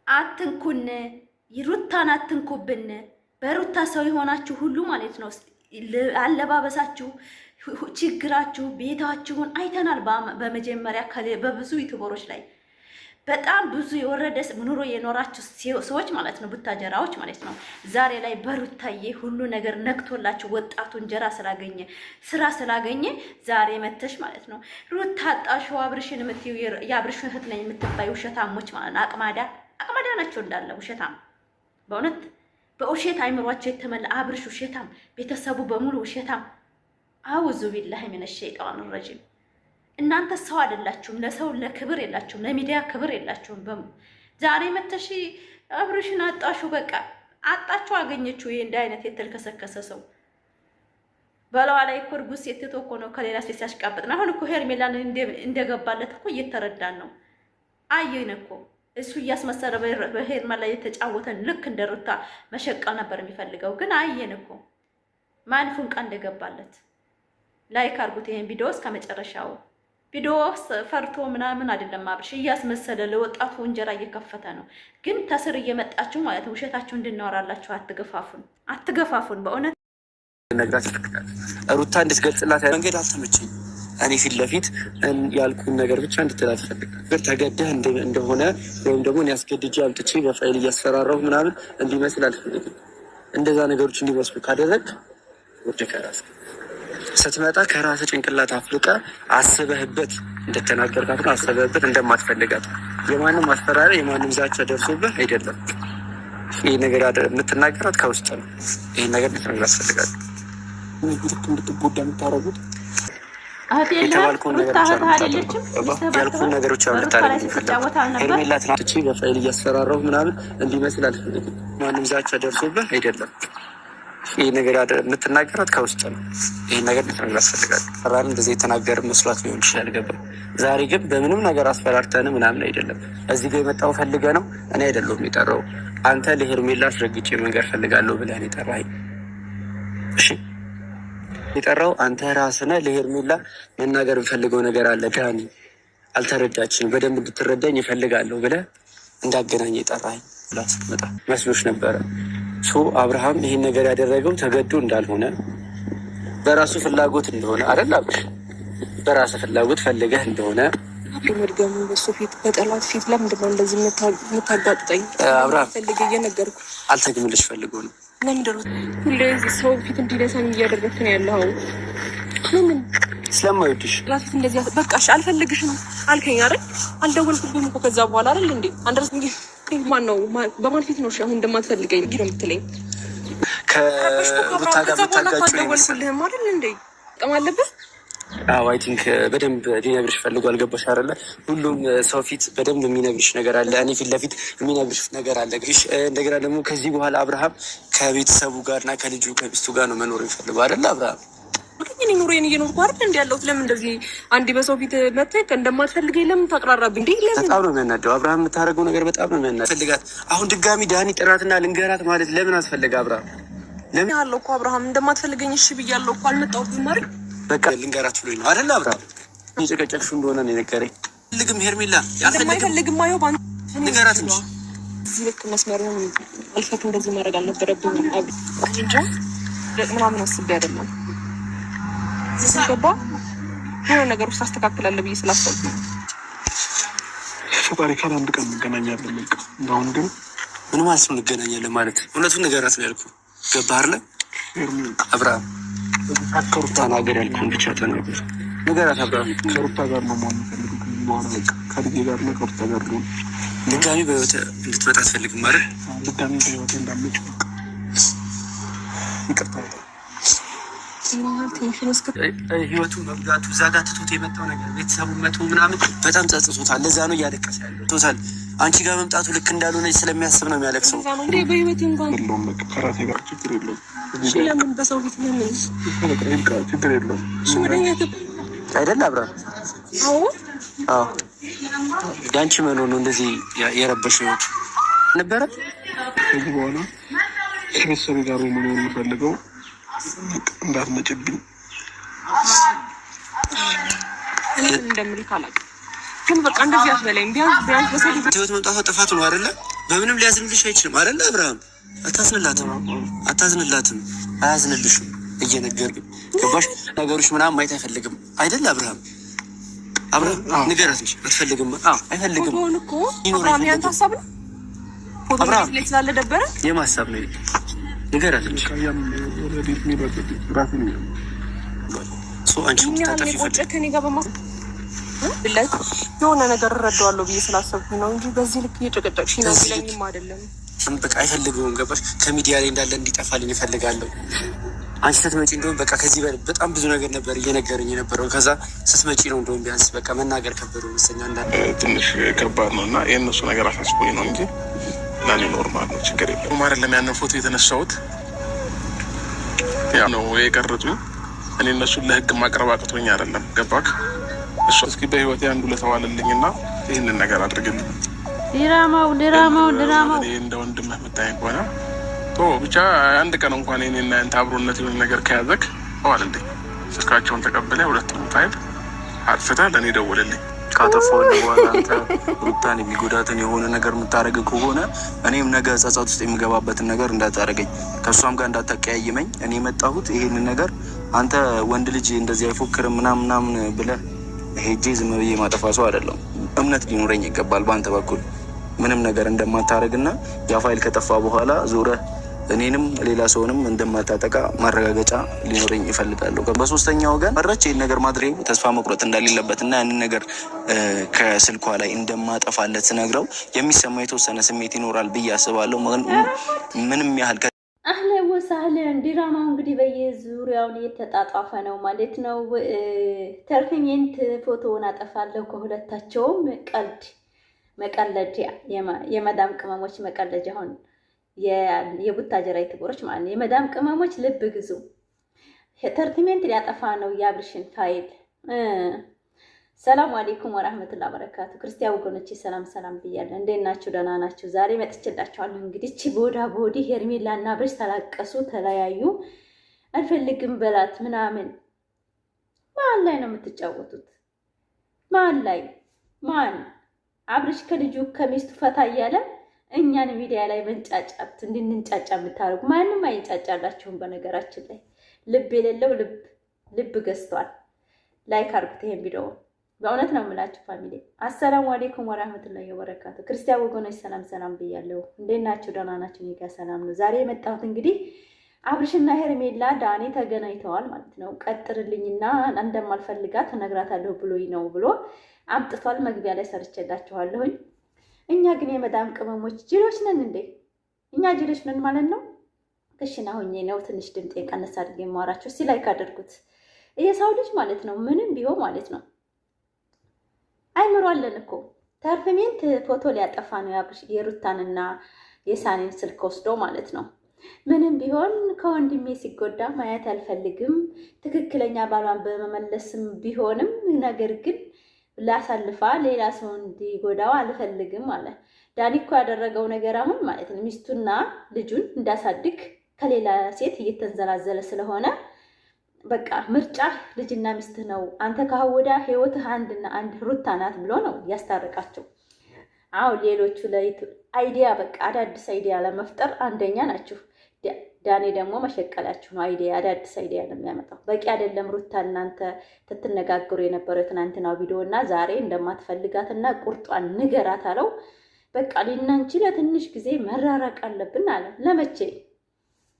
አትንኩን፣ ሩታን አትንኩብን። በሩታ ሰው የሆናችሁ ሁሉ ማለት ነው። አለባበሳችሁ፣ ችግራችሁ፣ ቤታችሁን አይተናል። በመጀመሪያ በብዙ ዩቲዩበሮች ላይ በጣም ብዙ የወረደ ኑሮ የኖራችሁ ሰዎች ማለት ነው፣ ቡታጀራዎች ማለት ነው። ዛሬ ላይ በሩታዬ ሁሉ ነገር ነክቶላችሁ ወጣቱ እንጀራ ስላገኘ ስራ ስላገኘ ዛሬ መተሽ ማለት ነው ሩታ አጣሽው አብርሽን የምትይው የአብርሽ እህት ነኝ የምትባይ ውሸታሞች ማለት ነው። አቅማዳ ናቸው እንዳለ ውሸታም። በእውነት በውሸት አይምሯቸው የተመላ አብርሽ ውሸታም፣ ቤተሰቡ በሙሉ ውሸታም። አውዙ ቢላሂ ሚነ ሸይጣን ረጂም። እናንተ ሰው አይደላችሁም። ለሰው ለክብር የላችሁም፣ ለሚዲያ ክብር የላችሁም። ዛሬ መተሽ አብርሽን አጣሹ፣ በቃ አጣችሁ፣ አገኘችው። ይሄ እንደ አይነት የተልከሰከሰ ሰው በለዋ ላይ እኮ እርጉዝ ሴት እኮ ነው ከሌላ ሴት ሲያሽቃብጥና አሁን እኮ ሄርሜላን እንደገባለት እኮ እየተረዳን ነው። አየን እኮ እሱ እያስመሰለ በሄርሜላ ላይ የተጫወተን ልክ እንደ ሩታ መሸቀል ነበር የሚፈልገው። ግን አየን እኮ ማን ፉንቃ እንደገባለት። ላይክ አድርጉት ይሄን ቪዲዮ እስከ መጨረሻው። ቪዲዮ ፈርቶ ምናምን አይደለም አብርሽ እያስመሰለ ለወጣቱ እንጀራ እየከፈተ ነው። ግን ተስር እየመጣችሁ ማለት ነው ውሸታችሁ እንድናወራላችሁ አትገፋፉን። በእውነት ነግራት ሩታ እንድትገልጽላት መንገድ አልተመቸኝ። እኔ ፊት ለፊት ያልኩን ነገር ብቻ እንድትላት ፈልግ ተገደህ እንደሆነ ወይም ደግሞ እኔ አስገድጄ አምጥቼ በፋይል እያስፈራራሁ ምናምን እንዲመስል አልፈልግም። እንደዛ ነገሮች እንዲመስሉ ካደረግ ወደ ከራስ ስትመጣ ከራስ ጭንቅላት አፍልቀ አስበህበት እንደተናገርካት ነው። አስበህበት እንደማትፈልጋት የማንም ማስፈራሪያ የማንም ዛቻ ደርሶብህ አይደለም። ይህ ነገር የምትናገራት ከውስጥ ነው። ይህን ነገር ልትነግር ያስፈልጋል። እንድትጎዳ የምታረጉት የተባልኩን ነገሮች ሄርሜላ ትናንት በፋይል እያስፈራራሁ ምናምን እንዲመስል አልፈልግም። ማንም ዛቻ ደርሶብህ አይደለም። ይህ ነገር የምትናገራት ከውስጥ ነው። ይህን ነገር ልትነግር ያስፈልጋል። ፈራን እንደዚህ የተናገር መስሏት ሊሆን ይችላል። ገባ። ዛሬ ግን በምንም ነገር አስፈራርተን ምናምን አይደለም። እዚህ ጋር የመጣው ፈልገ ነው። እኔ አይደለሁም የጠራው። አንተ ለሄርሜላ አስረግጬ መንገር ፈልጋለሁ ብለህ የጠራኸኝ። እሺ የጠራው አንተ ራስህ ነህ። ለሄርሜላ መናገር የምፈልገው ነገር አለ። ዳኒ አልተረዳችም። በደንብ እንድትረዳኝ እፈልጋለሁ ብለህ እንዳገናኝ የጠራኸኝ ብላት ስትመጣ መስሎሽ ነበረ። አብርሃም ይህን ነገር ያደረገው ተገዶ እንዳልሆነ በራሱ ፍላጎት እንደሆነ አይደል? በራሱ ፍላጎት ፈልገህ እንደሆነ መድገሙ በሱ ፊት በጠላት ፊት ለምንድን ነው እንደዚህ የምታጋጥጠኝ? አብርሃም ፈልገህ እየነገርኩ አልተግምልሽ ፈልጎ ነው። ለምንድን ነው ሁሌ ሰው ፊት እንዲነሳኝ እያደረግክ ነው ያለው? ለምን? ስለማይወድሽ ጠላት ፊት እንደዚህ በቃሽ፣ አልፈልግሽም አልከኝ አይደል? አልደወልኩብህም እኮ ከዛ በኋላ አይደል እንዴ? አንደርስ ማን ነው በማን ፊት ነው አሁን እንደማትፈልገኝ ነው የምትለኝ? ከሩታ ጋር ብታጋጩ አልደወልኩልህም አይደል እንዴ? ጠም አለብህ። አይ ቲንክ በደንብ ሊነግርሽ ፈልጎ አልገባሽ አይደለ? ሁሉም ሰው ፊት በደንብ የሚነግርሽ ነገር አለ። እኔ ፊት ለፊት የሚነግርሽ ነገር አለ። እንደገና ደግሞ ከዚህ በኋላ አብርሃም ከቤተሰቡ ጋርና ከልጁ ከሚስቱ ጋር ነው መኖር የሚፈልገው አይደለ? አብርሃም እኔ ኑሮዬን እየኖርኩ አይደል እንዲ ያለሁት። ለምን እንደዚህ አንዴ በሰው ፊት መጥተህ እንደማትፈልገኝ ለምን ታቅራራብኝ? እንዴ ለምን? በጣም ነው የሚያናደው አብርሃም። የምታደርገው ነገር በጣም ነው የሚያናደው። ፈልጋት አሁን ድጋሚ ዳኒ ጥራትና ልንገራት ማለት ለምን አስፈለገ? አብርሃም ለምን ያለው እኮ አብርሃም እንደማትፈልገኝ እሺ ብያለሁ እኮ አልመጣሁትም አይደል? በቃ ልንገራት ብሎኝ ነው አይደል? አብርሃም እየጨቀጨቅሽው እንደሆነ ነው የነገረኝ። ፈልግም ሄርሜላ ያልፈልግም አየው ባንተ ልንገራት እንጂ እዚህ ልክ መስመሩን አልፈት እንደዚህ ማድረግ አልነበረብኝም። እንጃ ምናምን አስቤ አይደለም ሲገባ የሆነ ነገር ውስጥ አስተካክላለሁ ብዬ ስላሰብኩ ፈጣሪ ካለ አንድ ቀን እንገናኛለን። በቃ እንደአሁን ግን ምን ማለት ነው እንገናኛለን ማለት? እውነቱን ንገራት ነው ያልኩህ። ገባህ አይደለ? አብርሃም ከሩታን ሀገር ያልኩህን ብቻ ተናገር። ንገራት አብርሃም። ከሩታ ጋር ነው መሆን ፈልግ በኋላ ከልጄ ጋር ነው ከሩታ ጋር ነው። ድጋሚ በህይወት እንድትመጣ አትፈልግም አይደል? ድጋሚ በህይወት እንዳመጭ ይቅርታ ህይወቱን መጉዳቱ እዛ ጋር ትቶት የመጣው ነገር ቤተሰቡን መቶ ምናምን በጣም ጸጽቶታል። ለዛ ነው እያለቀሰ ያለው ቶታል። አንቺ ጋር መምጣቱ ልክ እንዳልሆነች ስለሚያስብ ነው የሚያለቅሰው። በህይወት እንኳን የለውም በቃ ከራሴ ጋር ችግር የለውም። ለምን በሰው ፊት ለምን ችግር የለውም አይደል? አብርሃም አዎ የአንቺ መኖር ነው እንደዚህ የረበሽ ህይወት ነበረ። ከዚህ በኋላ ከቤተሰቤ ጋር መኖር የምፈልገው እንዳትመጭብኝ እንደምልክ አላውቅም፣ ግን በቃ እንደዚህ አትበለኝ። ቢያንስ በሰው ህይወት መምጣቷ ጥፋት ነው አይደለ? በምንም ሊያዝንልሽ አይችልም አይደል አብርሃም? አታዝንላትም፣ አያዝንልሽም። እየነገርኩኝ ገባሽ? ነገሮች ምናምን ማየት አይፈልግም አይደል አብርሃም? ንገራት እንጂ አትፈልግም። አይፈልግም። ፎቶውን እኮ አብርሃም ያንተ ሀሳብ ነው። ፎቶ ላይ ስላለ ደበረ የማሳብ ነው። ንገራት እንጂ የሆነ ነገር እረዳዋለሁ ብዬ ስላሰብኩኝ ነው እንጂ በዚህ ልክ እየጨቀጨቅሽኝ ነው ቢለኝም አይደለም። በቃ አይፈልገውም። ገባሽ? ከሚዲያ ላይ እንዳለ እንዲጠፋልኝ እፈልጋለሁ። አንቺ ስትመጪ እንደውም በቃ ከዚህ በጣም ብዙ ነገር ነበር እየነገረኝ የነበረው። ከዛ ስትመጪ ነው እንደውም ቢያንስ በቃ መናገር ከበደው መሰለኝ። አንዳንድ ትንሽ ከባድ ነው እና የእነሱ ነገር አሳስቦኝ ነው እንጂ ለእኔ ኖርማል ነው፣ ችግር የለም። አይደለም ያንን ፎቶ የተነሳሁት ያ ነው የቀረጹ። እኔ እነሱን ለህግ ማቅረብ አቅቶኝ አይደለም። ገባክ? እሱ እስኪ በህይወቴ አንዱ ለተዋለልኝ እና ይህንን ነገር አድርግልኝ። ድራማው እንደ ወንድምህ የምታየኝ ከሆነ ብቻ አንድ ቀን እንኳን እኔና አንተ አብሮነት የሆነ ነገር ከያዘክ ተዋልልኝ። ስልካቸውን ተቀብለህ ሁለቱም ፋይል አጥፍተህ ለእኔ ደውልልኝ። ካጠፋሁ በኋላ አንተ ሩታን የሚጎዳትን የሆነ ነገር የምታደርግ ከሆነ እኔም ነገ ጸጸት ውስጥ የሚገባበትን ነገር እንዳታደርገኝ፣ ከእሷም ጋር እንዳታቀያይመኝ። እኔ የመጣሁት ይሄንን ነገር አንተ ወንድ ልጅ እንደዚህ አይፎክርም ምናምን ብለህ ሄጄ ዝም ብዬ ማጠፋ ሰው አይደለም። እምነት ሊኖረኝ ይገባል በአንተ በኩል ምንም ነገር እንደማታደርግና ያ ፋይል ከጠፋ በኋላ ዞረህ እኔንም ሌላ ሰውንም እንደማታጠቃ ማረጋገጫ ሊኖረኝ ይፈልጋለሁ። በሶስተኛ ወገን መረች ይህን ነገር ማድረጉ ተስፋ መቁረጥ እንደሌለበት እና ያንን ነገር ከስልኳ ላይ እንደማጠፋለት ስነግረው የሚሰማ የተወሰነ ስሜት ይኖራል ብዬ አስባለሁ። ምንም ያህል አህለን ወሳህለን። ድራማው እንግዲህ በየዙሪያውን እየተጣጣፈ ነው ማለት ነው። ተርፍኝንት ፎቶውን አጠፋለሁ ከሁለታቸውም ቀልድ መቀለድ የመዳም ቅመሞች መቀለጃ አሁን የቡታጀራ ዩቲዩበሮች ማለት ነው። የመዳም ቅመሞች ልብ ግዙ። ተርቲሜንት ሊያጠፋ ነው የአብርሽን ፋይል። ሰላም አለይኩም ወራህመቱላሂ ወበረካቱ። ክርስቲያን ወገኖቼ ሰላም ብያለሁ። እንዴት ናችሁ? ደህና ናችሁ? ዛሬ መጥቼላችኋለሁ። እንግዲህ እቺ ቦዲ ሄርሜላና አብርሽ ተላቀሱ፣ ተለያዩ፣ አልፈልግም በላት ምናምን። ማን ላይ ነው የምትጫወቱት? ማን አብርሽ ከልጁ ከሚስቱ ፈታ እያለ እኛን ሚዲያ ላይ መንጫጫት እንድንጫጫ የምታደርጉ ማንም አይንጫጫላችሁም። በነገራችን ላይ ልብ የሌለው ልብ ገዝቷል። ላይክ አድርጉት ይሄን ቪዲዮ። በእውነት ነው የምላችሁ ፋሚሊ። አሰላሙ አለይኩም ወራህመቱላሂ ወበረካቱ። ክርስቲያን ወገኖች ሰላም ብያለሁ። እንዴት ናችሁ? ደህና ናችሁ? እኔ ጋር ሰላም ነው። ዛሬ የመጣሁት እንግዲህ አብርሽና ሄርሜላ ዳኒ ተገናኝተዋል ማለት ነው። ቀጥርልኝና እንደማልፈልጋት እነግራታለሁ ብሎኝ ነው ብሎ አምጥቷል። መግቢያ ላይ ሰርቼላችኋለሁኝ። እኛ ግን የመዳም ቅመሞች ጅሎች ነን እንዴ? እኛ ጅሎች ነን ማለት ነው። ክሽና ሆኜ ነው ትንሽ ድምጤ ቀነስ አድርጌ የማወራችሁ። እስቲ ላይክ አድርጉት። የሰው ልጅ ማለት ነው ምንም ቢሆን ማለት ነው አይምሮ አለን እኮ። ተርፍሜንት ፎቶ ሊያጠፋ ነው የሩታንና የሳኔን ስልክ ወስዶ ማለት ነው። ምንም ቢሆን ከወንድሜ ሲጎዳ ማየት አልፈልግም። ትክክለኛ ባሏን በመመለስም ቢሆንም ነገር ግን ላሳልፋ ሌላ ሰው እንዲጎዳው አልፈልግም አለ። ዳኒ እኮ ያደረገው ነገር አሁን ማለት ነው ሚስቱና ልጁን እንዳሳድግ ከሌላ ሴት እየተንዘላዘለ ስለሆነ በቃ ምርጫ ልጅና ሚስት ነው። አንተ ከወዳ ህይወትህ አንድና አንድ ሩታ ናት ብሎ ነው ያስታረቃቸው። አሁን ሌሎቹ አይዲያ በቃ አዳዲስ አይዲያ ለመፍጠር አንደኛ ናችሁ። ዳኒ ደግሞ መሸቀላችሁ ነው። አዳዲስ አይዲያ ነው የሚያመጣው። በቂ አይደለም ሩታ እናንተ ትትነጋገሩ የነበረው የትናንትናው ቪዲዮ እና ዛሬ እንደማትፈልጋትና ቁርጧን ንገራት አለው። በቃ ሊናንቺ ለትንሽ ጊዜ መራራቅ አለብን አለ። ለመቼ?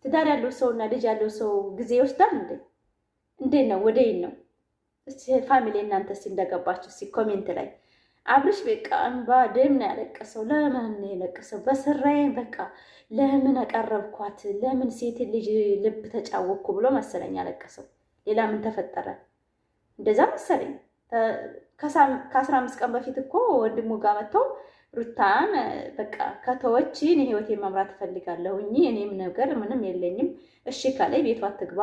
ትዳር ያለው ሰውና ልጅ ያለው ሰው ጊዜ ይወስዳል እንዴ? እንዴት ነው? ወደይን ነው? እስቲ ፋሚሊ እናንተ እስቲ እንደገባችሁ እስቲ ኮሜንት ላይ አብርሽ በቃ እንባ ደም ነው ያለቀሰው። ለምን ነው ያለቀሰው? በስራዬ በቃ ለምን አቀረብኳት? ለምን ሴት ልጅ ልብ ተጫወኩ ብሎ መሰለኝ ያለቀሰው። ሌላ ምን ተፈጠረ? እንደዛ መሰለኝ። ከ15 ቀን በፊት እኮ ወንድሙ ጋር መጥቶ ሩታን በቃ ከተወች እኔ ህይወቴን መምራት እፈልጋለሁ፣ እኔም ነገር ምንም የለኝም፣ እሺ ካለ ቤቷ ትግባ፣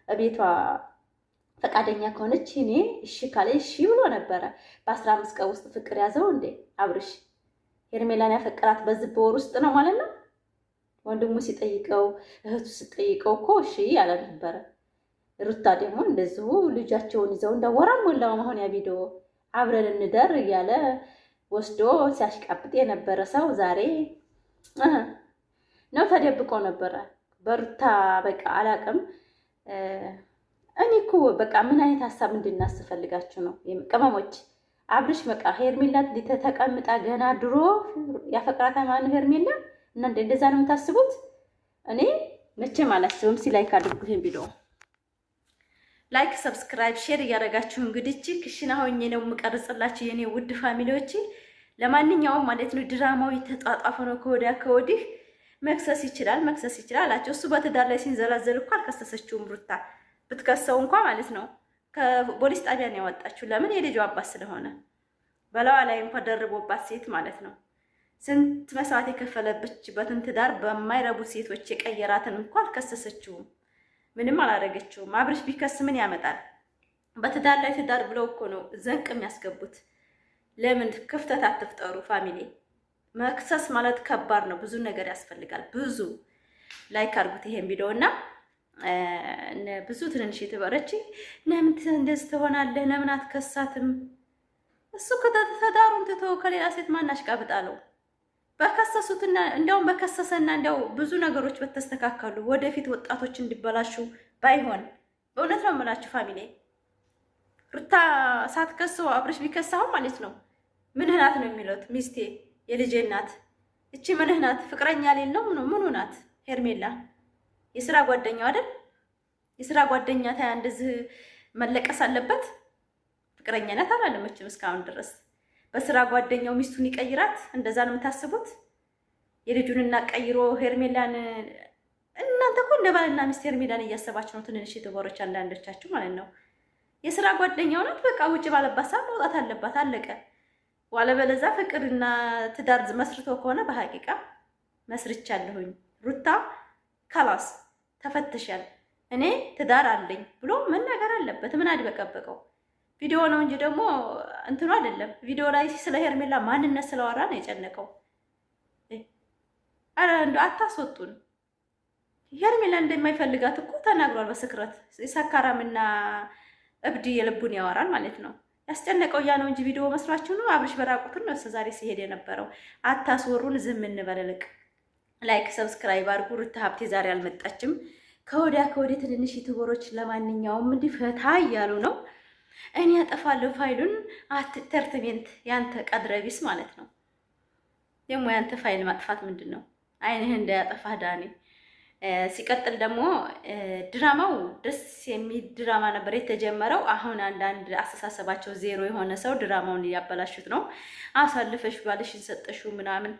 ቤቷ ፈቃደኛ ከሆነች እኔ እሺ ካለ እሺ ብሎ ነበረ። በ15 ቀን ውስጥ ፍቅር ያዘው እንዴ አብርሽ? ሄርሜላን ያፈቀራት በዚህ በወር ውስጥ ነው ማለት ነው። ወንድሙ ሲጠይቀው እህቱ ሲጠይቀው እኮ እሺ ያለ ነበረ። ሩታ ደግሞ እንደዚሁ ልጃቸውን ይዘው እንደወራም ሞላው አሁን ያ ቪዲዮ አብረን እንደር እያለ ወስዶ ሲያሽቃብጥ የነበረ ሰው ዛሬ ነው ተደብቆ ነበረ በሩታ በቃ አላቅም። እኔ እኮ በቃ ምን አይነት ሀሳብ እንድናስፈልጋችሁ ነው ቅመሞች? አብርሽ በቃ ሄርሜላ ተቀምጣ ገና ድሮ ያፈቅራታ ማን ሄርሜላ እናንተ እንደዛ ነው የምታስቡት? እኔ መቼም አላስብም። ላይክ አድርጉ ይሄን ቪዲዮ ላይክ፣ ሰብስክራይብ፣ ሼር እያደረጋችሁ እንግዲህ ክሽና ሆኜ ነው የምቀርጽላችሁ የኔ ውድ ፋሚሊዎች። ለማንኛውም ማለት ነው ድራማው የተጣጣፈ ነው ከወዲያ ከወዲህ። መክሰስ ይችላል አላቸው። እሱ በትዳር ላይ ሲንዘላዘል እኮ አልከሰሰችውም ሩታ። ብትከሰው እንኳን ማለት ነው ከፖሊስ ጣቢያ ነው ያወጣችው። ለምን? የልጇ አባት ስለሆነ በላዋ ላይ እንኳን ደርቦባት ሴት ማለት ነው ስንት መስዋዕት የከፈለበችበትን ትዳር በማይረቡ ሴቶች የቀየራትን እንኳን አልከሰሰችውም። ምንም አላደረገችውም። አብርሽ ቢከስ ምን ያመጣል? በትዳር ላይ ትዳር ብለው እኮ ነው ዘንቅ የሚያስገቡት። ለምን ክፍተት አትፍጠሩ ፋሚሊ? መክሰስ ማለት ከባድ ነው። ብዙ ነገር ያስፈልጋል። ብዙ ላይክ አድርጉት ይሄን ቪዲዮ እና ብዙ ትንንሽ የተበረች ለምን እንደዚህ ትሆናለህ? ለምን አትከሳትም? እሱ ከተዳሩን ትቶ ከሌላ ሴት ማናሽ ቃብጣለው በከሰሱትና እንዲያውም በከሰሰና እንዲያው ብዙ ነገሮች በተስተካከሉ ወደፊት ወጣቶች እንዲበላሹ ባይሆን በእውነት ነው የምላችሁ ፋሚሊ። ሩታ ሳትከሰው አብርሽ ቢከሳው ማለት ነው ምንህ ናት ነው የሚሉት። ሚስቴ የልጄ ናት እቺ ምንህ ናት? ፍቅረኛ ሌለው ምኑ ናት? ሄርሜላ የስራ ጓደኛው አይደል? የስራ ጓደኛ ታያ እንደዚህ መለቀስ አለበት? ፍቅረኛ ናት አላለመችም እስካሁን ድረስ። በስራ ጓደኛው ሚስቱን ይቀይራት? እንደዛ ነው የምታስቡት? የልጁን እና ቀይሮ ሄርሜላን። እናንተ እኮ እንደ ባልና ሚስት ሄርሜላን እያሰባችሁ ነው፣ ትንንሽ የተቦሮች አንዳንዶቻችሁ ማለት ነው። የስራ ጓደኛው ናት። በቃ ውጭ ባለባት ሰዓት መውጣት አለባት፣ አለቀ። ዋለበለዛ ፍቅርና ትዳር መስርቶ ከሆነ በሐቂቃ መስርቻለሁኝ ሩታ ካላስ ተፈትሻል፣ እኔ ትዳር አለኝ ብሎ መናገር አለበት። ምን አድበቀበቀው? ቪዲዮ ነው እንጂ ደግሞ እንትኑ አይደለም። ቪዲዮ ላይ ስለ ሄርሜላ ማንነት ስለወራ ነው የጨነቀው። አረ እንደው አታስወጡን። ሄርሜላ እንደማይፈልጋት እኮ ተናግሯል በስክረት። ሰካራምና እብድ የልቡን ያወራል ማለት ነው። ያስጨነቀው ያ ነው እንጂ ቪዲዮ መስሏችሁ ነው። አብርሽ በራቁትን ነው ዛሬ ሲሄድ የነበረው። አታስወሩን፣ ዝም እንበለልቅ። ላይክ ሰብስክራይብ አድርጉ። ሩታ ሀብቴ ዛሬ አልመጣችም። ከወዲያ ትንንሽ ዩቲዩበሮች ለማንኛውም እንዲህ ፈታ እያሉ ነው። እኔ ያጠፋለሁ ፋይሉን አትተርትሜንት ያንተ ቀድረቢስ ማለት ነው። ደግሞ ያንተ ፋይል ማጥፋት ምንድን ነው? አይንህ እንዳያጠፋህ ዳኒ። ሲቀጥል ደግሞ ድራማው ደስ የሚል ድራማ ነበር የተጀመረው። አሁን አንዳንድ አስተሳሰባቸው ዜሮ የሆነ ሰው ድራማውን እያበላሹት ነው። አሳልፈሽ ባልሽን ሰጠሽው ምናምን።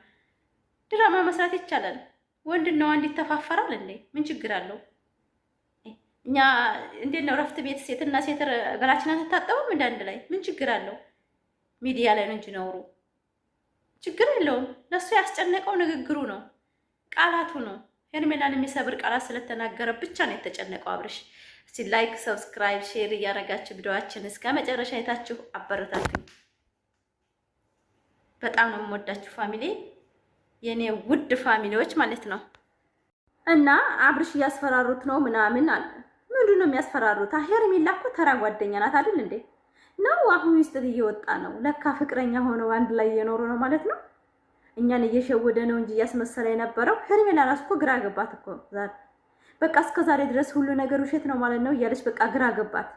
ድራማ መስራት ይቻላል። ወንድና ወንድ ይተፋፈራል እንዴ? ምን ችግር አለው? እኛ እንዴት ነው ረፍት ቤት ሴትና ሴት ገላችንን ተታጠበም እንዳንድ ላይ ምን ችግር አለው? ሚዲያ ላይ ነው እንጂ ነውሩ ችግር የለውም። ለሱ ያስጨነቀው ንግግሩ ነው፣ ቃላቱ ነው። ሄርሜላን የሚሰብር ቃላት ስለተናገረ ብቻ ነው የተጨነቀው አብርሽ። እስቲ ላይክ ሰብስክራይብ ሼር እያደረጋችሁ ቪዲዮአችን እስከ መጨረሻ አይታችሁ አበረታቱኝ። በጣም ነው የምወዳችሁ ፋሚሊ፣ የኔ ውድ ፋሚሊዎች ማለት ነው። እና አብርሽ እያስፈራሩት ነው ምናምን አለ። ምንድን ነው የሚያስፈራሩት? ሄርሜላ እኮ ተራ ጓደኛ ናት አይደል እንዴ? ነው አሁን ሚስጥር እየወጣ ነው። ለካ ፍቅረኛ ሆነው አንድ ላይ እየኖሩ ነው ማለት ነው። እኛን እየሸወደ ነው እንጂ እያስመሰለ የነበረው። ሄርሜላ ራስ እኮ ግራ ገባት እኮ ዛሬ። በቃ እስከ ዛሬ ድረስ ሁሉ ነገር ውሸት ነው ማለት ነው እያለች በቃ ግራ ገባት።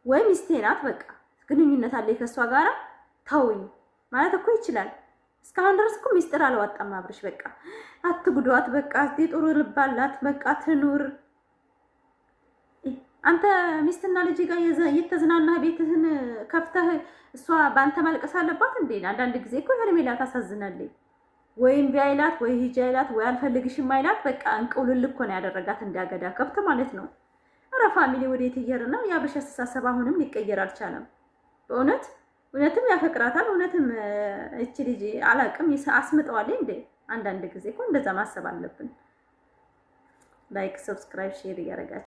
ወይ ሚስቴ ናት በቃ ግንኙነት አለ ከሷ ጋራ ተውኝ ማለት እኮ ይችላል። እስካሁን ድረስ እኮ ሚስጥር አልወጣም አብርሽ። በቃ አትጉዷት፣ በቃ ጥሩ ልብ አላት፣ በቃ ትኑር። አንተ ሚስትና ልጅ ጋር እየተዝናና ቤትህን ከፍተህ እሷ በአንተ ማልቀስ አለባት እንዴ? አንዳንድ ጊዜ እኮ ሄርሜላ ታሳዝናለች። ወይም ቢያይላት ወይ ሂጅ አይላት ወይ አልፈልግሽም አይላት። በቃ እንቅውልል እኮ ነው ያደረጋት እንዲያገዳ ከብት ማለት ነው። ኧረ ፋሚሊ ወዴት እየሄድን ነው? የአብርሽ አስተሳሰብ አሁንም ሊቀየር አልቻለም። በእውነት እውነትም ያፈቅራታል። እውነትም እቺ ልጅ አላቅም አስምጠዋለች እንዴ? አንዳንድ ጊዜ እኮ እንደዛ ማሰብ አለብን። ላይክ ሰብስክራይብ ሼር እያደረጋችሁ